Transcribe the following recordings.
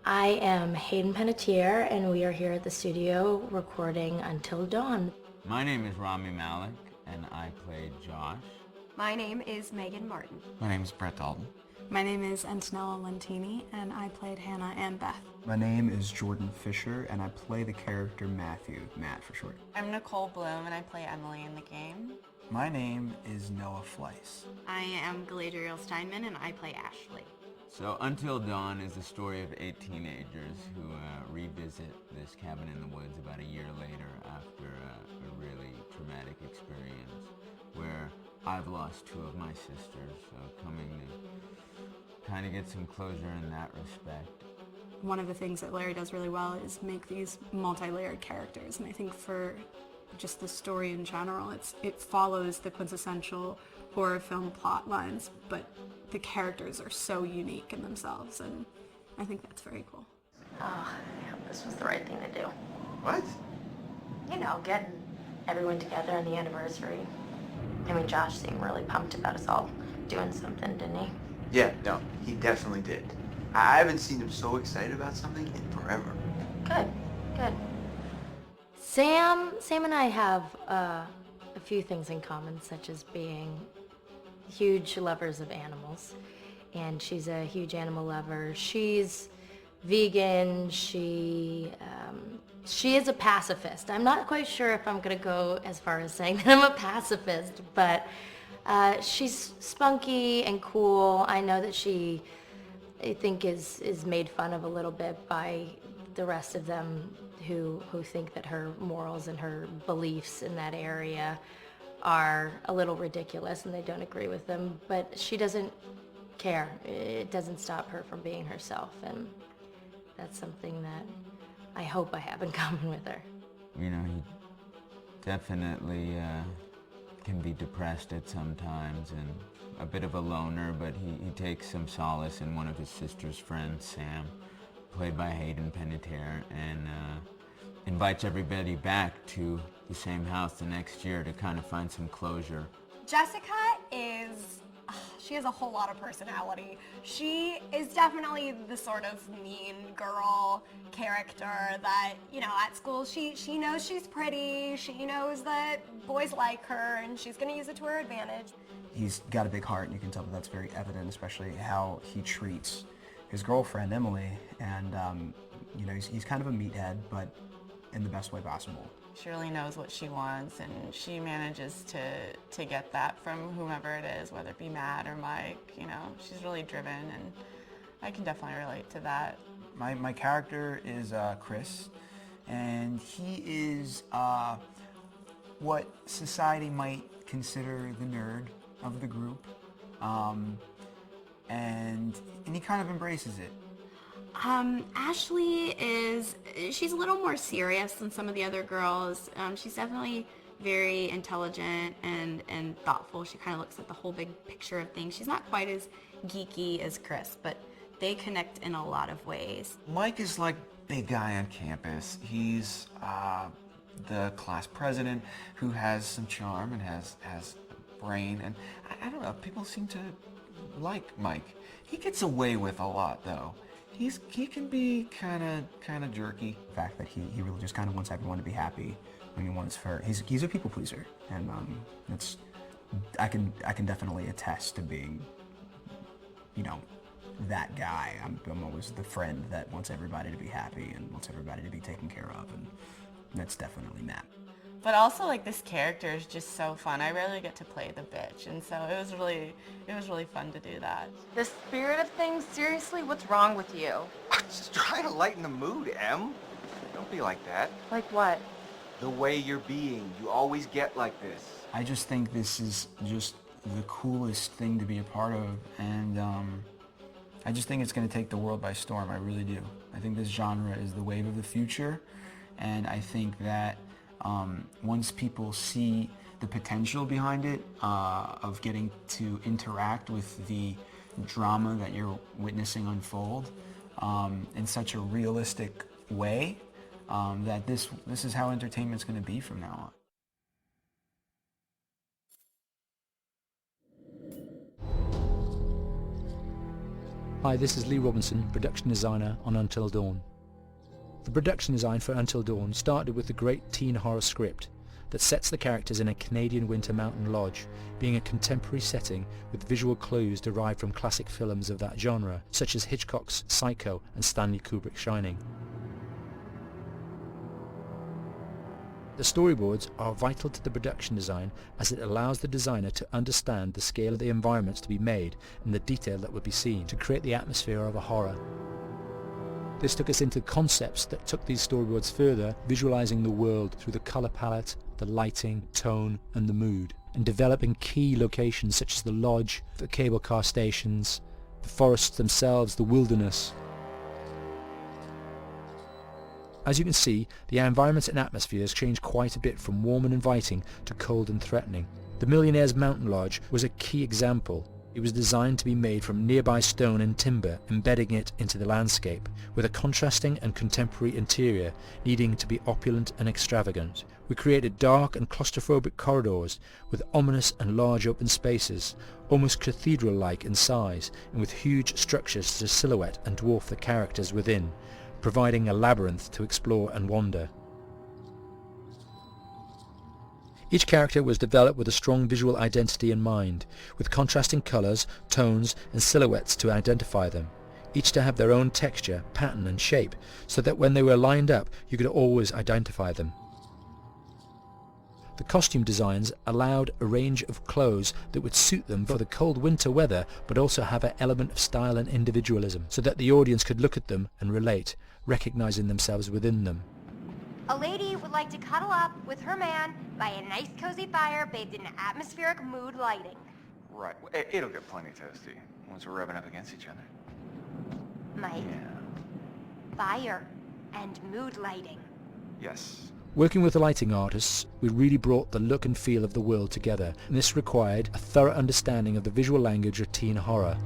I am Hayden Panettiere, and we are here at the studio recording Until Dawn. My name is Rami Malek, and I play Josh. My name is Megan Martin. My name is Brett Dalton. My name is Antonella Lentini, and I played Hannah and Beth. My name is Jordan Fisher, and I play the character Matthew, Matt for short. I'm Nicole Bloom, and I play Emily in the game. My name is Noah Fleiss. I am Galadriel Steinman, and I play Ashley. So Until Dawn is the story of 8 teenagers who revisit this cabin in the woods about a year later after a really traumatic experience where I've lost 2 of my sisters, so coming to kind of get some closure in that respect. One of the things that Larry does really well is make these multi-layered characters, and I think for just the story in general, it follows the quintessential horror film plot lines, but the characters are so unique in themselves, and I think that's very cool. Oh, yeah, this was the right thing to do. What? You know, getting everyone together on the anniversary. I mean, Josh seemed really pumped about us all doing something, didn't he? Yeah, no, he definitely did. I haven't seen him so excited about something in forever. Good, good. Sam and I have a few things in common, such as being huge lovers of animals, and she's a huge animal lover. She's vegan. She is a pacifist. I'm not quite sure if I'm gonna go as far as saying that I'm a pacifist, but she's spunky and cool. I know that she, I think, is made fun of a little bit by the rest of them who think that her morals and her beliefs in that area are a little ridiculous and they don't agree with them, but she doesn't care. It doesn't stop her from being herself, and that's something that I hope I have in common with her. You know, he definitely can be depressed at some times and a bit of a loner, but he takes some solace in one of his sister's friends, Sam, played by Hayden Panettiere, and invites everybody back to the same house the next year to kind of find some closure. Jessica she has a whole lot of personality. She is definitely the sort of mean girl character that, you know, at school she knows she's pretty, she knows that boys like her, and she's gonna use it to her advantage. He's got a big heart, and you can tell that that's very evident, especially how he treats his girlfriend, Emily, and, you know, he's kind of a meathead, but in the best way possible. She really knows what she wants, and she manages to get that from whomever it is, whether it be Matt or Mike. You know, she's really driven, and I can definitely relate to that. My character is Chris, and he is what society might consider the nerd of the group, and he kind of embraces it. Ashley she's a little more serious than some of the other girls. She's definitely very intelligent and thoughtful. She kind of looks at the whole big picture of things. She's not quite as geeky as Chris, but they connect in a lot of ways. Mike is like big guy on campus. He's the class president who has some charm and has a brain, and I don't know, people seem to like Mike. He gets away with a lot, though. He can be kind of jerky. The fact that he really just kind of wants everyone to be happy. I mean, he's a people pleaser, and I can definitely attest to being, you know, that guy. I'm always the friend that wants everybody to be happy and wants everybody to be taken care of, and that's definitely Matt. But also, like, this character is just so fun. I rarely get to play the bitch, and so it was really fun to do that. The spirit of things? Seriously, what's wrong with you? I'm just trying to lighten the mood, Em. Don't be like that. Like what? The way you're being. You always get like this. I just think this is just the coolest thing to be a part of, and I just think it's going to take the world by storm. I really do. I think this genre is the wave of the future, and I think that once people see the potential behind it, of getting to interact with the drama that you're witnessing unfold in such a realistic way, that this is how entertainment's going to be from now on. Hi, this is Lee Robinson, production designer on Until Dawn. The production design for Until Dawn started with the great teen horror script that sets the characters in a Canadian winter mountain lodge, being a contemporary setting with visual clues derived from classic films of that genre, such as Hitchcock's Psycho and Stanley Kubrick's Shining. The storyboards are vital to the production design as it allows the designer to understand the scale of the environments to be made and the detail that will be seen to create the atmosphere of a horror. This took us into concepts that took these storyboards further, visualizing the world through the color palette, the lighting, tone and the mood, and developing key locations such as the lodge, the cable car stations, the forests themselves, the wilderness. As you can see, the environments and atmospheres change quite a bit from warm and inviting to cold and threatening. The Millionaire's Mountain Lodge was a key example. It was designed to be made from nearby stone and timber, embedding it into the landscape, with a contrasting and contemporary interior needing to be opulent and extravagant. We created dark and claustrophobic corridors with ominous and large open spaces, almost cathedral-like in size, and with huge structures to silhouette and dwarf the characters within, providing a labyrinth to explore and wander. Each character was developed with a strong visual identity in mind, with contrasting colours, tones and silhouettes to identify them, each to have their own texture, pattern and shape, so that when they were lined up you could always identify them. The costume designs allowed a range of clothes that would suit them for the cold winter weather, but also have an element of style and individualism, so that the audience could look at them and relate, recognizing themselves within them. A lady would like to cuddle up with her man by a nice cozy fire bathed in atmospheric mood lighting. Right. It'll get plenty toasty once we're rubbing up against each other. Mike, Yeah. fire and mood lighting. Yes. Working with the lighting artists, we really brought the look and feel of the world together, and this required a thorough understanding of the visual language of teen horror.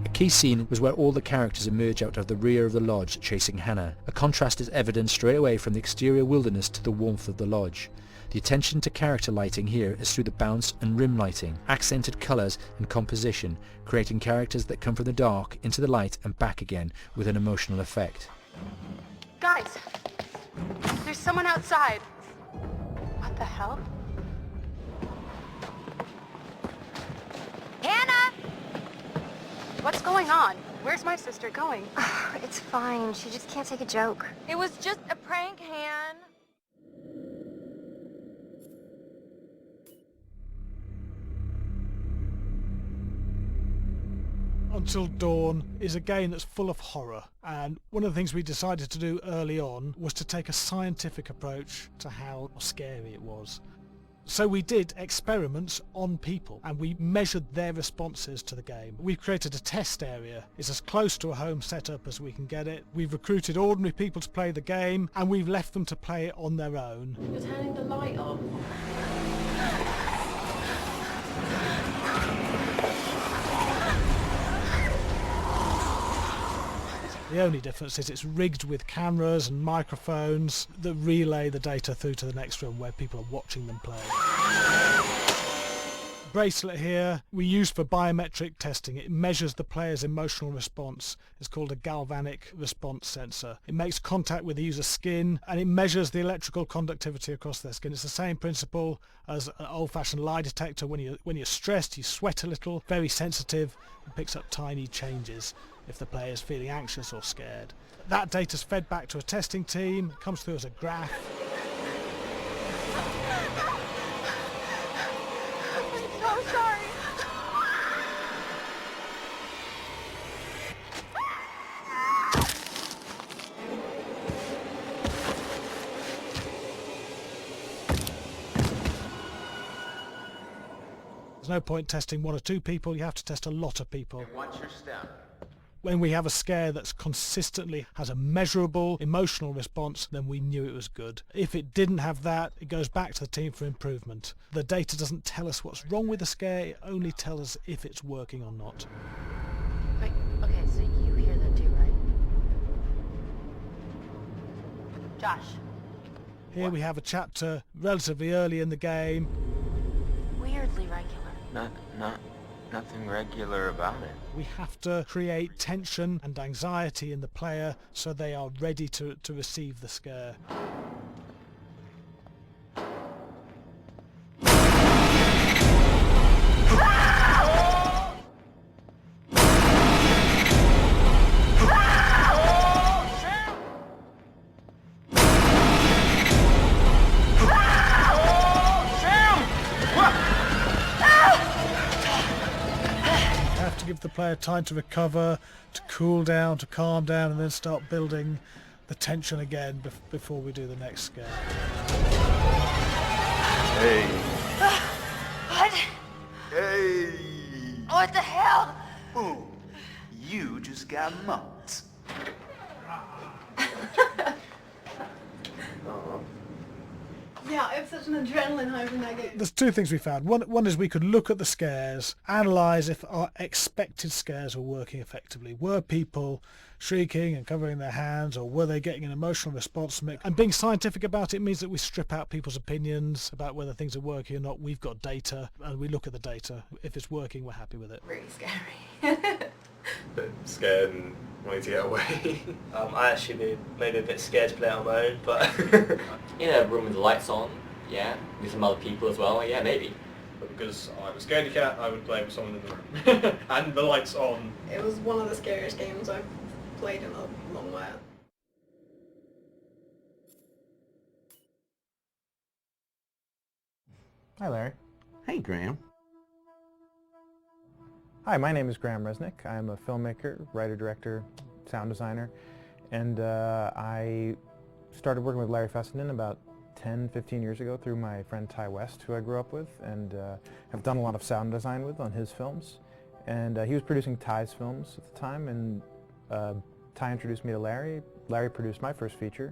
A key scene was where all the characters emerge out of the rear of the lodge chasing Hannah. A contrast is evident straight away from the exterior wilderness to the warmth of the lodge. The attention to character lighting here is through the bounce and rim lighting, accented colours and composition, creating characters that come from the dark into the light and back again with an emotional effect. Guys, there's someone outside. What the hell? Hannah! What's going on? Where's my sister going? It's fine. She just can't take a joke. It was just a prank, Han. Until Dawn is a game that's full of horror, and one of the things we decided to do early on was to take a scientific approach to how scary it was. So we did experiments on people and we measured their responses to the game. We've created a test area. It's as close to a home setup as we can get it. We've recruited ordinary people to play the game and we've left them to play it on their own. You're turning the light on. The only difference is it's rigged with cameras and microphones that relay the data through to the next room where people are watching them play. Bracelet here we use for biometric testing. It measures the player's emotional response. It's called a galvanic response sensor. It makes contact with the user's skin and it measures the electrical conductivity across their skin. It's the same principle as an old-fashioned lie detector. When you're stressed, you sweat a little, very sensitive. It picks up tiny changes if the player is feeling anxious or scared. That data's fed back to a testing team, it comes through as a graph. I'm so sorry. There's no point testing one or two people, you have to test a lot of people. What's your step? When we have a scare that's consistently has a measurable emotional response, then we knew it was good. If it didn't have that, it goes back to the team for improvement. The data doesn't tell us what's wrong with the scare, it only tells us if it's working or not. Wait, okay, so you hear that too, right? Josh. Here we have a chapter relatively early in the game. Weirdly regular. nothing regular about it. We have to create tension and anxiety in the player so they are ready to receive the scare. Give the player time to recover, to cool down, to calm down, and then start building the tension again before we do the next scare. Hey. What? Hey. What the hell? Ooh, you just got mugged. Yeah, I have such an adrenaline high from that game. There's two things we found. One is we could look at the scares, analyse if our expected scares were working effectively. Were people shrieking and covering their hands, or were they getting an emotional response from it? And being scientific about it means that we strip out people's opinions about whether things are working or not. We've got data, and we look at the data. If it's working, we're happy with it. Really scary. Bit scared and wanting to get away. I actually maybe a bit scared to play it on my own, but in a room with the lights on, yeah, with some other people as well, yeah, maybe. But because I'm a scaredy cat, I would play with someone in the room. And the lights on. It was one of the scariest games I've played in a long while. Hi, Larry. Hey, Graham. Hi, my name is Graham Resnick. I'm a filmmaker, writer, director, sound designer, and I started working with Larry Fessenden about 10-15 years ago through my friend Ty West, who I grew up with, and have done a lot of sound design with on his films. And he was producing Ty's films at the time, and Ty introduced me to Larry. Larry produced my first feature,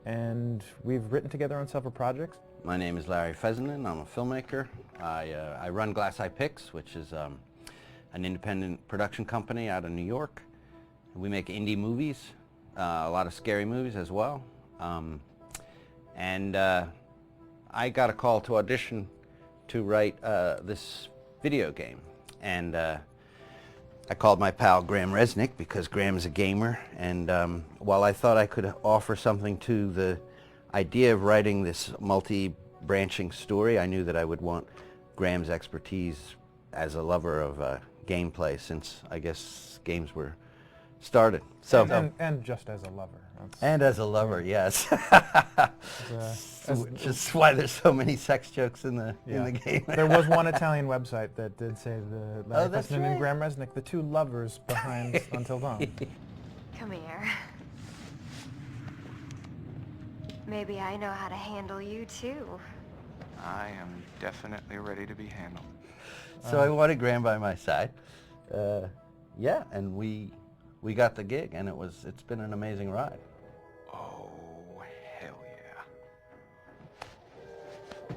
and we've written together on several projects. My name is Larry Fessenden. I'm a filmmaker. I run Glass Eye Pix, which is an independent production company out of New York. We make indie movies, a lot of scary movies as well. And I got a call to audition to write this video game. And I called my pal Graham Resnick because Graham is a gamer. And while I thought I could offer something to the idea of writing this multi-branching story, I knew that I would want Graham's expertise as a lover of gameplay, since I guess games were started. So and just as a lover. And as a lover, yes. Which is why there's so many sex jokes in the game. There was one Italian website that did say the Larry that's Fessenden and right. Graham Resnick, the two lovers behind Until Dawn. Come here. Maybe I know how to handle you too. I am definitely ready to be handled. So I wanted Graham by my side. Yeah, and we got the gig, and it's been an amazing ride. Oh, hell yeah.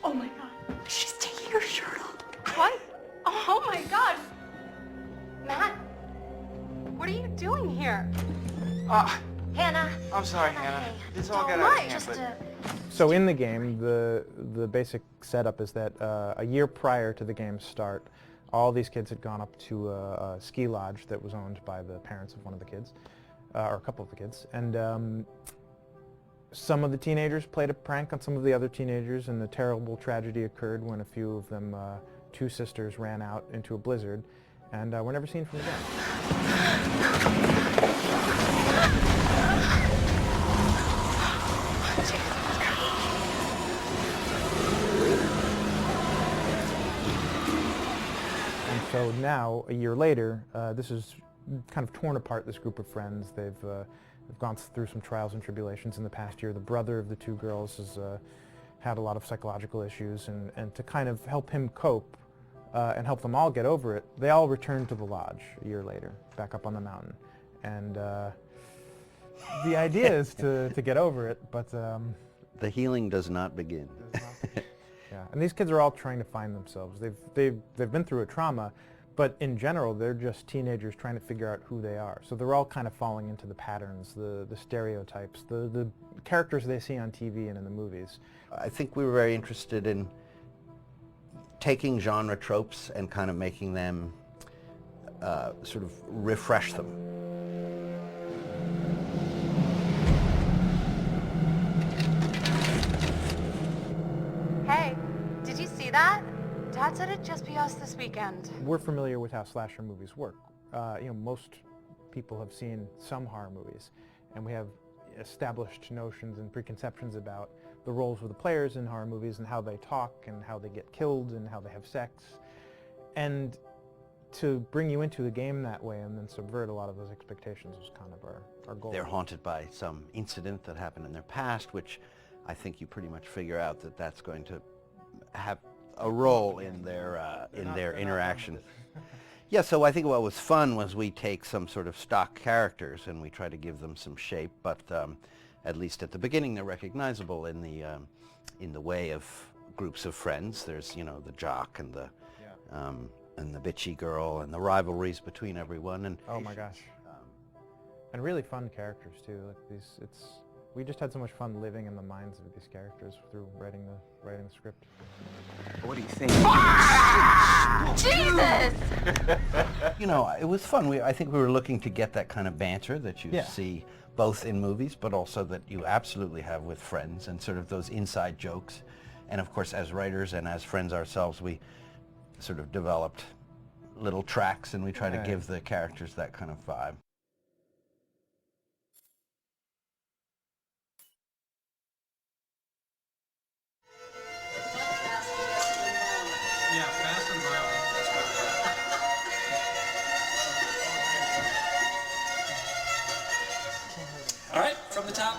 Oh my god. She's taking her shirt off. What? Oh my god! Matt, what are you doing here? Hannah. I'm sorry, Hannah. This all got Don't out of worry, hand, but... So in the game, the basic setup is that a year prior to the game's start, all these kids had gone up to a ski lodge that was owned by the parents of one of the kids, or a couple of the kids, and some of the teenagers played a prank on some of the other teenagers, and the terrible tragedy occurred when a few of them, two sisters, ran out into a blizzard, and were never seen from again. So now, a year later, this is kind of torn apart, this group of friends. They've gone through some trials and tribulations in the past year. The brother of the two girls has had a lot of psychological issues, and to kind of help him cope and help them all get over it, they all returned to the lodge a year later, back up on the mountain. And the idea is to get over it, but... the healing does not begin. Yeah, and these kids are all trying to find themselves. They've been through a trauma, but in general, they're just teenagers trying to figure out who they are. So they're all kind of falling into the patterns, the stereotypes, the characters they see on TV and in the movies. I think we were very interested in taking genre tropes and kind of making them sort of refresh them. Hey, did you see that? Dad said it'd just be us this weekend. We're familiar with how slasher movies work. Most people have seen some horror movies, and we have established notions and preconceptions about the roles of the players in horror movies and how they talk and how they get killed and how they have sex. And to bring you into the game that way and then subvert a lot of those expectations was kind of our goal. They're haunted by some incident that happened in their past, which I think you pretty much figure out that that's going to have a role in their interaction. Yeah, so I think what was fun was we take some sort of stock characters and we try to give them some shape, but at least at the beginning they're recognizable in the way of groups of friends. There's, you know, the jock and the bitchy girl and the rivalries between everyone. And oh my gosh, and really fun characters too. Like we just had so much fun living in the minds of these characters through writing the script. What do you think? Jesus! You know, it was fun. I think we were looking to get that kind of banter that you see both in movies, but also that you absolutely have with friends, and sort of those inside jokes. And of course, as writers and as friends ourselves, we sort of developed little tracks, and we try to give the characters that kind of vibe. Yeah, fast and violent. All right, from the top.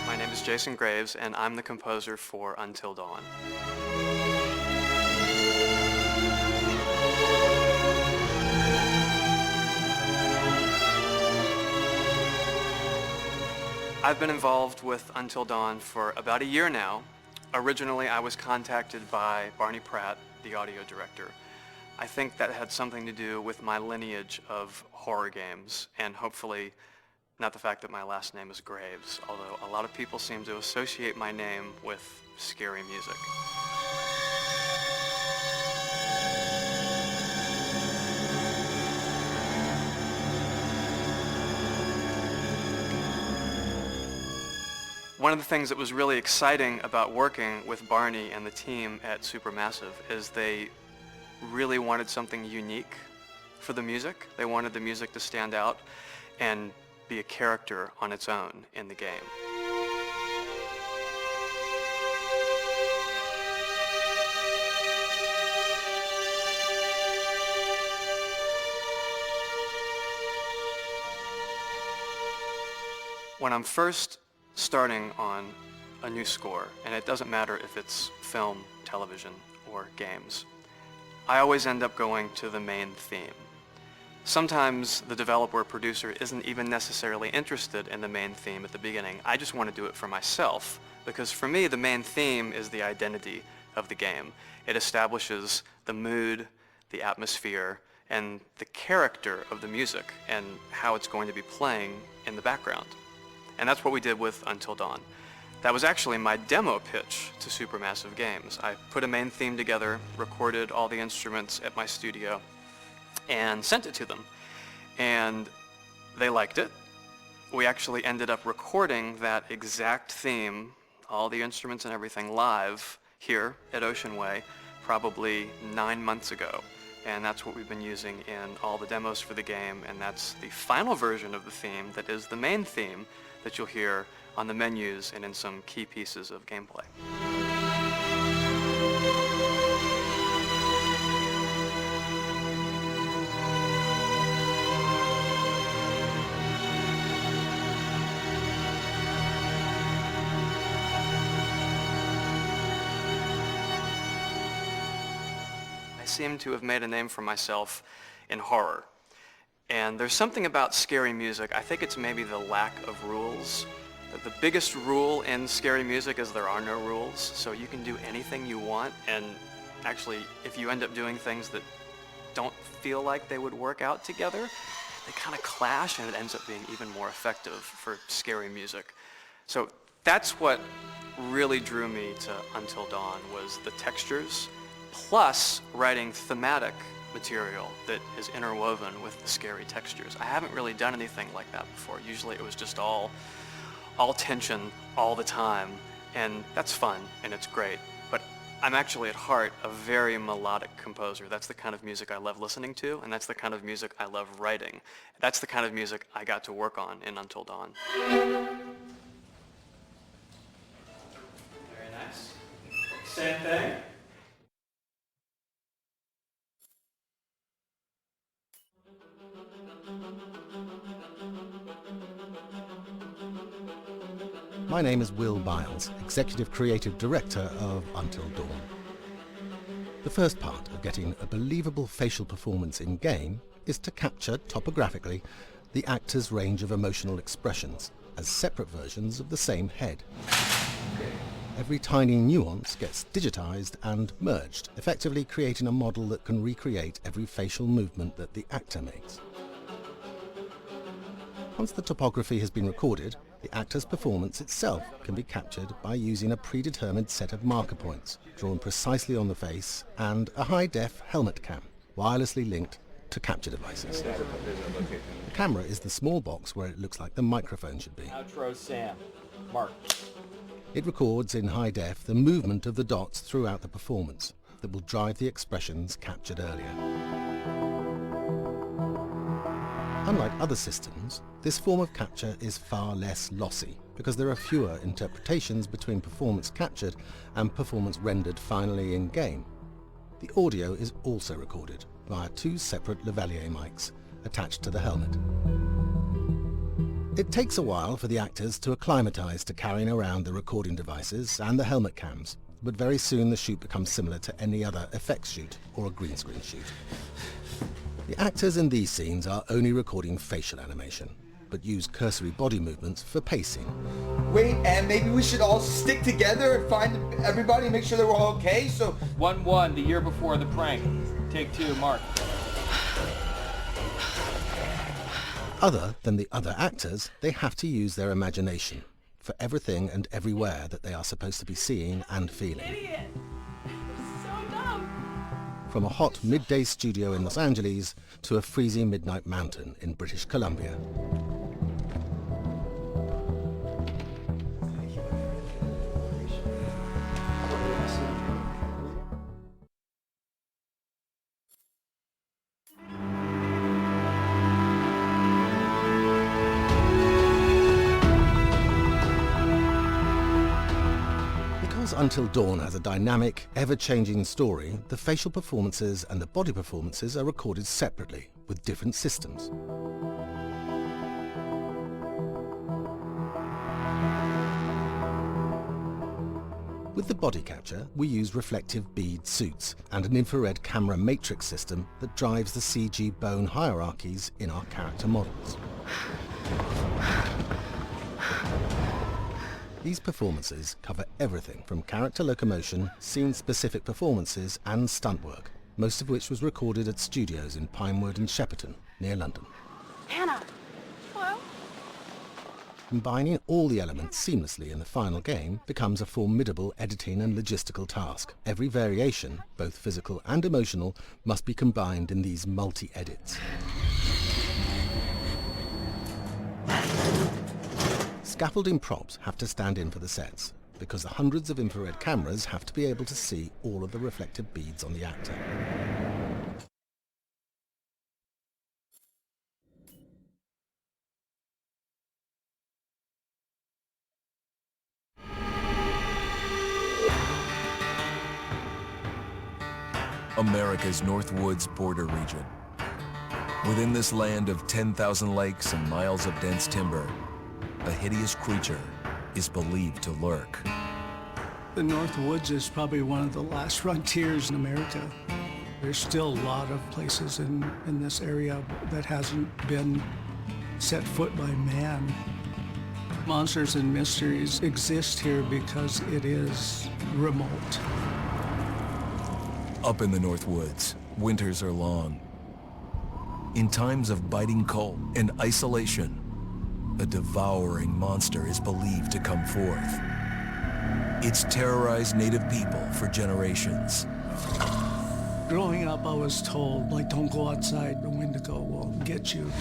My name is Jason Graves, and I'm the composer for Until Dawn. I've been involved with Until Dawn for about a year now. Originally, I was contacted by Barney Pratt, the audio director. I think that had something to do with my lineage of horror games, and hopefully not the fact that my last name is Graves, although a lot of people seem to associate my name with scary music. One of the things that was really exciting about working with Barney and the team at Supermassive is they really wanted something unique for the music. They wanted the music to stand out and be a character on its own in the game. When I'm first starting on a new score, and it doesn't matter if it's film, television, or games, I always end up going to the main theme. Sometimes the developer or producer isn't even necessarily interested in the main theme at the beginning. I just want to do it for myself, because for me the main theme is the identity of the game. It establishes the mood, the atmosphere, and the character of the music and how it's going to be playing in the background. And that's what we did with Until Dawn. That was actually my demo pitch to Supermassive Games. I put a main theme together, recorded all the instruments at my studio, and sent it to them. And they liked it. We actually ended up recording that exact theme, all the instruments and everything, live here at Ocean Way probably 9 months ago. And that's what we've been using in all the demos for the game, and that's the final version of the theme that is the main theme that you'll hear on the menus and in some key pieces of gameplay. I seem to have made a name for myself in horror. And there's something about scary music, I think it's maybe the lack of rules, that the biggest rule in scary music is there are no rules, so you can do anything you want, and actually, if you end up doing things that don't feel like they would work out together, they kind of clash, and it ends up being even more effective for scary music. So that's what really drew me to Until Dawn, was the textures, plus writing thematic material that is interwoven with the scary textures. I haven't really done anything like that before. Usually it was just all tension all the time, and that's fun and it's great. But I'm actually at heart a very melodic composer. That's the kind of music I love listening to, and that's the kind of music I love writing. That's the kind of music I got to work on in Until Dawn. Very nice. Same thing. My name is Will Biles, Executive Creative Director of Until Dawn. The first part of getting a believable facial performance in-game is to capture topographically the actor's range of emotional expressions as separate versions of the same head. Every tiny nuance gets digitized and merged, effectively creating a model that can recreate every facial movement that the actor makes. Once the topography has been recorded, the actor's performance itself can be captured by using a predetermined set of marker points, drawn precisely on the face, and a high-def helmet cam, wirelessly linked to capture devices. The camera is the small box where it looks like the microphone should be. Outro Sam. Mark. It records in high def the movement of the dots throughout the performance that will drive the expressions captured earlier. Unlike other systems, this form of capture is far less lossy because there are fewer interpretations between performance captured and performance rendered finally in-game. The audio is also recorded via two separate lavalier mics attached to the helmet. It takes a while for the actors to acclimatise to carrying around the recording devices and the helmet cams, but very soon the shoot becomes similar to any other effects shoot or a green screen shoot. The actors in these scenes are only recording facial animation, but use cursory body movements for pacing. Wait, and maybe we should all stick together and find everybody and make sure that we're all okay, so... 1-1, the year before the prank. Take 2, Mark. Other than the other actors, they have to use their imagination for everything and everywhere that they are supposed to be seeing and feeling. Idiot! So dumb! From a hot midday studio in Los Angeles to a freezing midnight mountain in British Columbia. Until Dawn has a dynamic, ever-changing story, the facial performances and the body performances are recorded separately, with different systems. With the body capture, we use reflective bead suits and an infrared camera matrix system that drives the CG bone hierarchies in our character models. These performances cover everything from character locomotion, scene-specific performances and stunt work, most of which was recorded at studios in Pinewood and Shepperton, near London. Anna! Hello? Combining all the elements seamlessly in the final game becomes a formidable editing and logistical task. Every variation, both physical and emotional, must be combined in these multi-edits. Scaffolding props have to stand in for the sets, because the hundreds of infrared cameras have to be able to see all of the reflective beads on the actor. America's Northwoods border region. Within this land of 10,000 lakes and miles of dense timber, a hideous creature is believed to lurk. The North Woods is probably one of the last frontiers in America. There's still a lot of places in this area that hasn't been set foot by man. Monsters and mysteries exist here because it is remote. Up in the North Woods, winters are long. In times of biting cold and isolation, a devouring monster is believed to come forth. It's terrorized native people for generations. Growing up, I was told, like, don't go outside, the Wendigo will get you.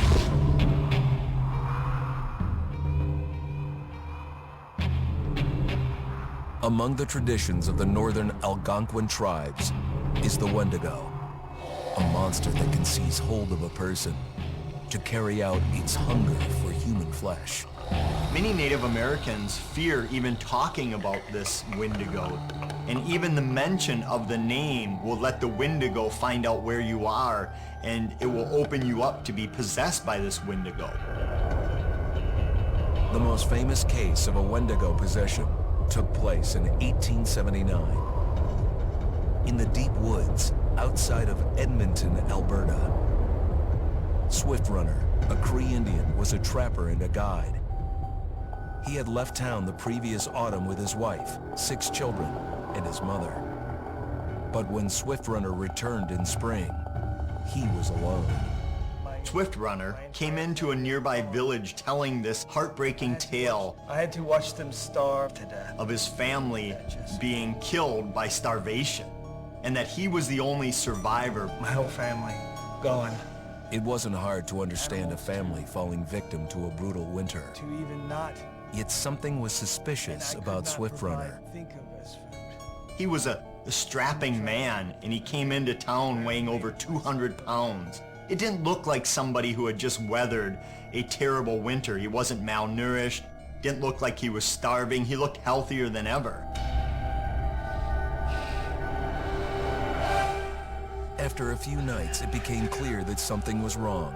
Among the traditions of the northern Algonquin tribes is the Wendigo, a monster that can seize hold of a person to carry out its hunger for human flesh. Many Native Americans fear even talking about this Wendigo, and even the mention of the name will let the Wendigo find out where you are, and it will open you up to be possessed by this Wendigo. The most famous case of a Wendigo possession took place in 1879. In the deep woods outside of Edmonton, Alberta. Swift Runner, a Cree Indian, was a trapper and a guide. He had left town the previous autumn with his wife, 6 children, and his mother. But when Swift Runner returned in spring, he was alone. Swift Runner came into a nearby village telling this heartbreaking tale. I had to watch them starve to death. Of his family being killed by starvation, and that he was the only survivor. My whole family gone. It wasn't hard to understand a family falling victim to a brutal winter. To even not. Yet something was suspicious about Swift Runner. He was a strapping man, and he came into town weighing over 200 pounds. It didn't look like somebody who had just weathered a terrible winter. He wasn't malnourished, didn't look like he was starving. He looked healthier than ever. After a few nights, it became clear that something was wrong.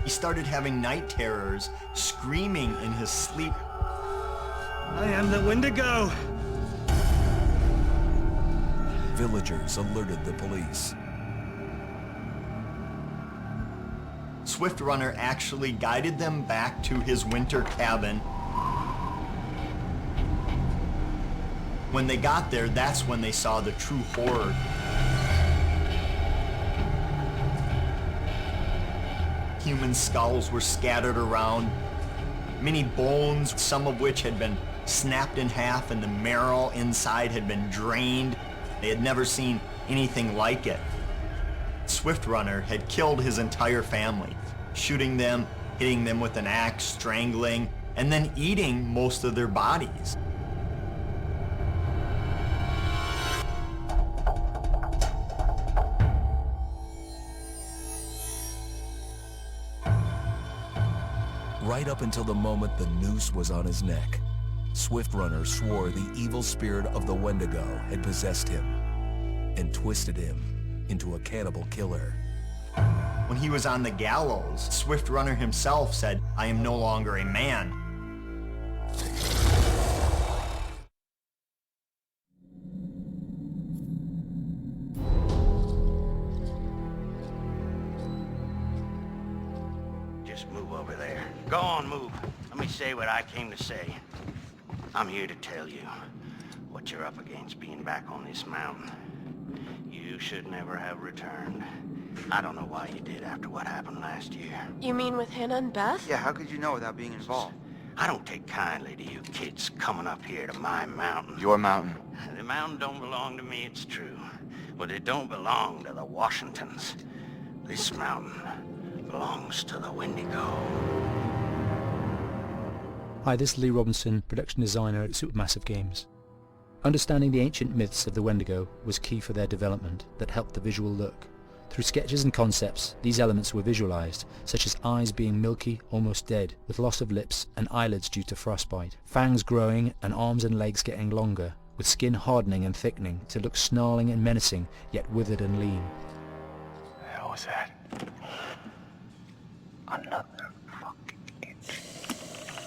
He started having night terrors, screaming in his sleep. I am the Wendigo! Villagers alerted the police. Swift Runner actually guided them back to his winter cabin. When they got there, that's when they saw the true horror. Human skulls were scattered around, many bones, some of which had been snapped in half and the marrow inside had been drained. They had never seen anything like it. Swift Runner had killed his entire family, shooting them, hitting them with an axe, strangling, and then eating most of their bodies. Right up until the moment the noose was on his neck, Swift Runner swore the evil spirit of the Wendigo had possessed him and twisted him into a cannibal killer. When he was on the gallows, Swift Runner himself said, "I am no longer a man." Just move over there. Go on, move. Let me say what I came to say. I'm here to tell you what you're up against being back on this mountain. You should never have returned. I don't know why you did after what happened last year. You mean with Hannah and Beth? Yeah, how could you know without being involved? I don't take kindly to you kids coming up here to my mountain. Your mountain. The mountain don't belong to me, it's true. But it don't belong to the Washingtons. This mountain belongs to the Wendigo. Hi, this is Lee Robinson, production designer at Supermassive Games. Understanding the ancient myths of the Wendigo was key for their development that helped the visual look. Through sketches and concepts, these elements were visualized, such as eyes being milky, almost dead, with loss of lips and eyelids due to frostbite, fangs growing and arms and legs getting longer, with skin hardening and thickening to look snarling and menacing, yet withered and lean. The hell was that? Another fucking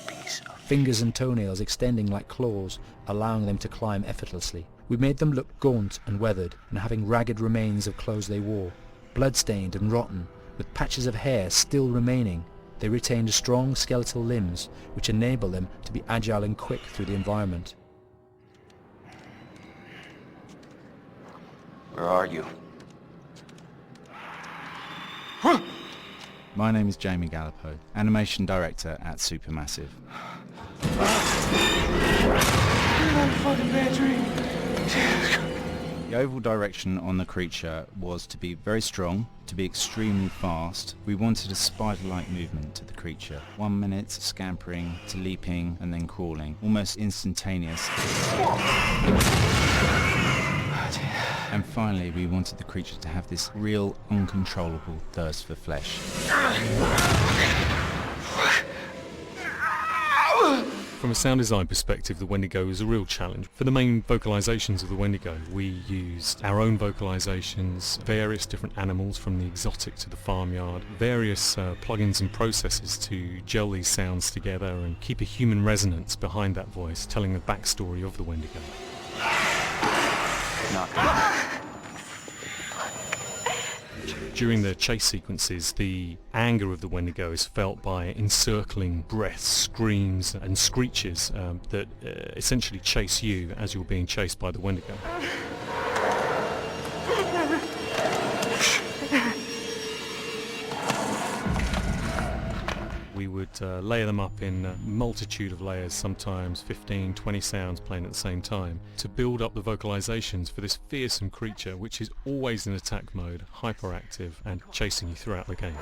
piece of... Fingers and toenails extending like claws, allowing them to climb effortlessly. We made them look gaunt and weathered, and having ragged remains of clothes they wore. Blood-stained and rotten, with patches of hair still remaining, They retained strong skeletal limbs, which enable them to be agile and quick through the environment. Where are you? My name is Jamie Gallipo, animation director at Supermassive. The overall direction on the creature was to be very strong, to be extremely fast. We wanted a spider-like movement to the creature. 1 minute scampering to leaping and then crawling, almost instantaneous. And finally, we wanted the creature to have this real, uncontrollable thirst for flesh. From a sound design perspective, the Wendigo is a real challenge. For the main vocalizations of the Wendigo, we used our own vocalizations, various different animals from the exotic to the farmyard, various plugins and processes to gel these sounds together and keep a human resonance behind that voice, telling the backstory of the Wendigo. During the chase sequences, the anger of the Wendigo is felt by encircling breaths, screams and screeches that essentially chase you as you're being chased by the Wendigo. We would layer them up in a multitude of layers, sometimes 15, 20 sounds playing at the same time, to build up the vocalizations for this fearsome creature which is always in attack mode, hyperactive and chasing you throughout the game.